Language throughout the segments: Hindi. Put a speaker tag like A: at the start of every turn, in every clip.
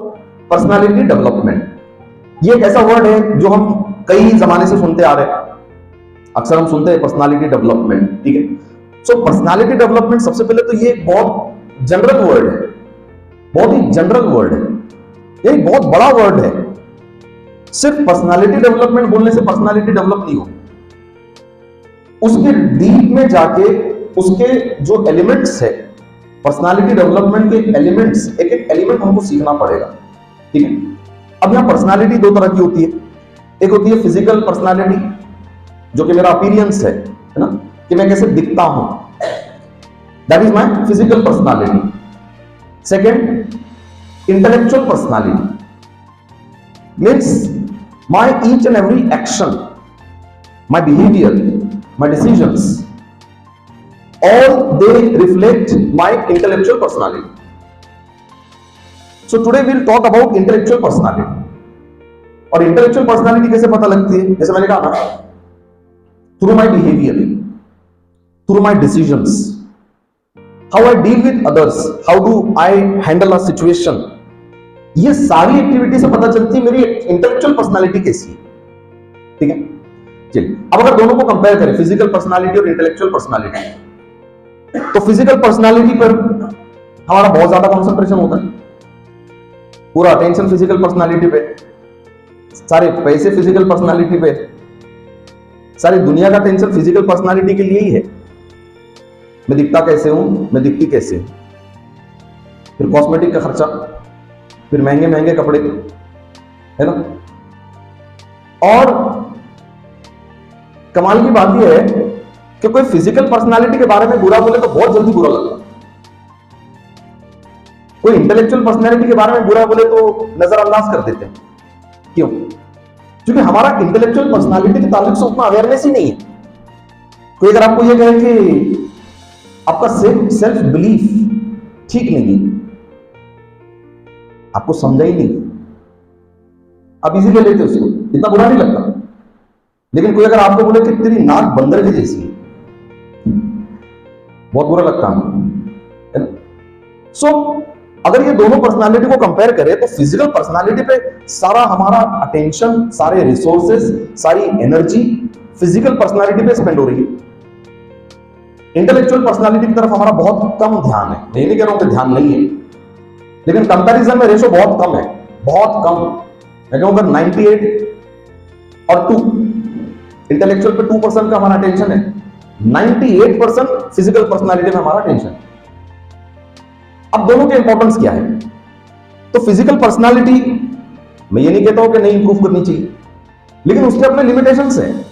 A: पर्सनालिटी डेवलपमेंट ये एक ऐसा वर्ड है जो हम कई जमाने से सुनते आ रहे हैं। अक्सर हम सुनते हैं पर्सनालिटी डेवलपमेंट, ठीक है। सो पर्सनालिटी डेवलपमेंट सबसे पहले तो ये एक बहुत जनरल वर्ड है, बहुत ही जनरल वर्ड है, ये एक बहुत बड़ा वर्ड है। सिर्फ पर्सनालिटी डेवलपमेंट बोलने से पर्सनालिटी डेवलप नहीं होगी, उसके डीप में जाके उसके जो एलिमेंट्स है, पर्सनालिटी डेवलपमेंट के एलिमेंट्स, एक एक एलिमेंट हमको सीखना पड़ेगा, ठीक है। अब यहां पर्सनालिटी दो तरह की होती है। एक होती है फिजिकल पर्सनालिटी, जो कि मेरा अपीयरेंस है ना, कि मैं कैसे दिखता हूं, that is my physical personality. Second, intellectual personality means my each and every action, my behaviour, my decisions, all they reflect my intellectual personality. So today we'll talk about intellectual personality. और intellectual personality कैसे पता लगती है? जैसे मैंने कहा ना, through my behavior, through my decisions, how I deal with others, how do I handle a situation, ये सारी एक्टिविटी से पता चलती है मेरी इंटेलेक्चुअल पर्सनालिटी कैसी है, ठीक है। चलिए अब अगर दोनों को कंपेयर करें, फिजिकल पर्सनालिटी और इंटेलेक्चुअल पर्सनालिटी, तो फिजिकल पर्सनालिटी पर हमारा बहुत ज्यादा कंसंट्रेशन होता है, पूरा अटेंशन फिजिकल पर्सनालिटी पे, सारे पैसे फिजिकल पर्सनालिटी पे, सारी दुनिया का टेंशन फिजिकल पर्सनालिटी के लिए ही है। मैं दिखता कैसे हूं, मैं दिखती कैसे हूं, फिर कॉस्मेटिक का खर्चा, फिर महंगे महंगे कपड़े, है ना। और कमाल की बात यह है कि कोई फिजिकल पर्सनालिटी के बारे में बुरा बोले तो बहुत जल्दी बुरा लगता है, कोई इंटेलेक्चुअल पर्सनालिटी के बारे में बुरा बोले तो नजरअंदाज कर देते हैं। क्यों? क्योंकि हमारा इंटेलेक्चुअल पर्सनालिटी के ताल्लुक से उतना अवेयरनेस ही नहीं है। कोई अगर आपको यह कहे कि आपका सेल्फ बिलीफ ठीक नहीं है, आपको समझा ही नहीं, आप इजी ले लेते उसको, इतना बुरा नहीं लगता। लेकिन कोई अगर आपको बोले कि तेरी नाक बंदर की जैसी है, बहुत बुरा लगता है। सो अगर ये दोनों पर्सनालिटी को कंपेयर करें तो फिजिकल पर्सनालिटी पे सारा हमारा अटेंशन, सारे रिसोर्सेस, सारी एनर्जी फिजिकल पर्सनालिटी पे स्पेंड हो रही है। इंटेलेक्चुअल पर्सनालिटी की तरफ हमारा बहुत कम ध्यान है। मैं नहीं कह रहा हूं कि ध्यान नहीं है, लेकिन कंपैरिजन में रेशो बहुत कम है, बहुत कम। मैं कहूंगा 98 और 2, इंटेलेक्चुअल पे 2% का हमारा अटेंशन है, 98% फिजिकल पर्सनालिटी में हमारा अटेंशन। अब दोनों के इंपॉर्टेंस क्या है? तो फिजिकल पर्सनालिटी मैं ये नहीं कहता हूं कि नहीं इंप्रूव करनी चाहिए, लेकिन उसके अपने लिमिटेशंस हैं।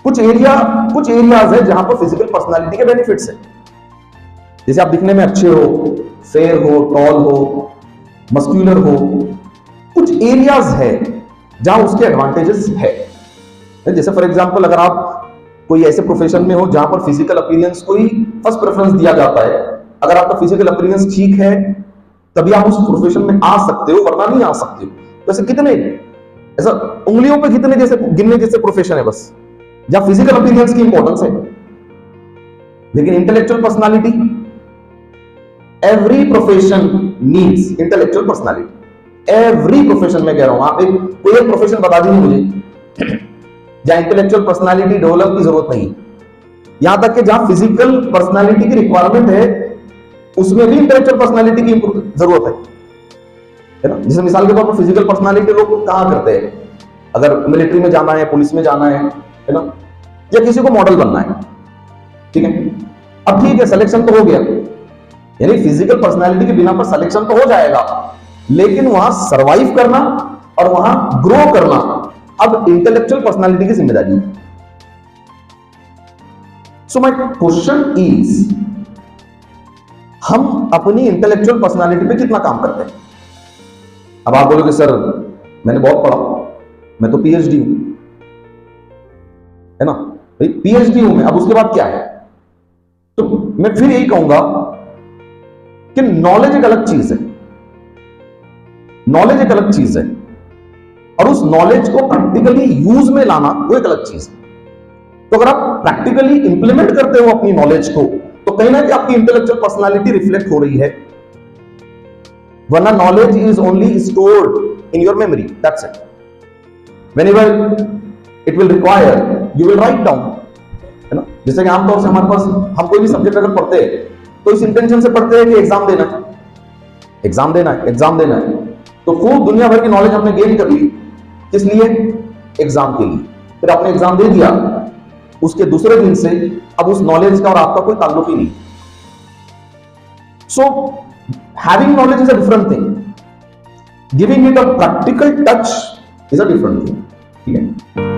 A: कुछ एरियाज है जहां पर फिजिकल पर्सनालिटी के बेनिफिट्स है, जैसे आप दिखने में अच्छे हो, फेयर हो, टॉल हो, मस्क्यूलर हो। कुछ एरियाज है जहां उसके एडवांटेजेस है। जैसे फॉर एग्जांपल अगर आप कोई ऐसे प्रोफेशन में हो जहां पर फिजिकल अपीयरेंस को ही फर्स्ट प्रेफरेंस दिया जाता है, अगर आपका फिजिकल अपीयरेंस ठीक है तभी आप उस प्रोफेशन में आ सकते हो, वरना नहीं आ सकते हो। वैसे कितने, ऐसा उंगलियों पे कितने जैसे गिनने जैसे प्रोफेशन है बस जहां फिजिकल अपीयरेंस की इंपॉर्टेंस है। लेकिन intellectual personality, every profession needs intellectual personality. Every profession में कह रहा हूं, आप कोई एक प्रोफेशन बता दीजिए मुझे जहां इंटेलेक्चुअल पर्सनालिटी डेवलप की जरूरत नहीं। यहां तक कि जहां फिजिकल पर्सनालिटी की रिक्वायरमेंट है उसमें भी इंटेलेक्चुअल पर्सनालिटी की जरूरत है ना। जैसे मिसाल के तौर पर फिजिकल पर्सनालिटी लोग कहां करते हैं, अगर मिलिट्री में जाना है, पुलिस में जाना है ना, या किसी को मॉडल बनना है, ठीक है। अब ठीक है, सिलेक्शन तो हो गया, यानी फिजिकल पर्सनालिटी के बिना पर सिलेक्शन तो हो जाएगा, लेकिन वहां सरवाइव करना और वहां ग्रो करना अब इंटेलेक्चुअल पर्सनालिटी की जिम्मेदारी है। सो माय क्वेश्चन इज, हम अपनी इंटेलेक्चुअल पर्सनालिटी पे कितना काम करते हैं? अब आप बोलोगे सर मैंने बहुत पढ़ा, मैं तो पीएचडी हूं, है ना भाई, पीएचडी हूं मैं, अब उसके बाद क्या है? तो मैं फिर यही कहूंगा कि नॉलेज एक अलग चीज है, नॉलेज एक अलग चीज है, और उस नॉलेज को प्रैक्टिकली यूज में लाना वो एक अलग चीज है। तो अगर आप प्रैक्टिकली इंप्लीमेंट करते हो अपनी नॉलेज को, तो कहीं ना कहीं आपकी इंटेलेक्चुअल पर्सनालिटी रिफ्लेक्ट हो रही है। वरना knowledge is only stored in your memory, that's it. Whenever it will require you will write down, है ना। जैसे कि आमतौर से हमारे पास हम कोई भी सब्जेक्ट अगर पढ़ते हैं तो इस इंटेंशन से पढ़ते हैं कि एग्जाम देना है, एग्जाम देना है, एग्जाम देना है। तो खूब दुनिया भर की नॉलेज हमने गेन कर ली, किस लिए? एग्जाम के लिए। फिर आपने एग्जाम दे दिया, उसके दूसरे दिन से अब उस नॉलेज का और आपका कोई ताल्लुक ही नहीं। So having knowledge is a different thing, giving it a practical touch is a different thing, ठीक है।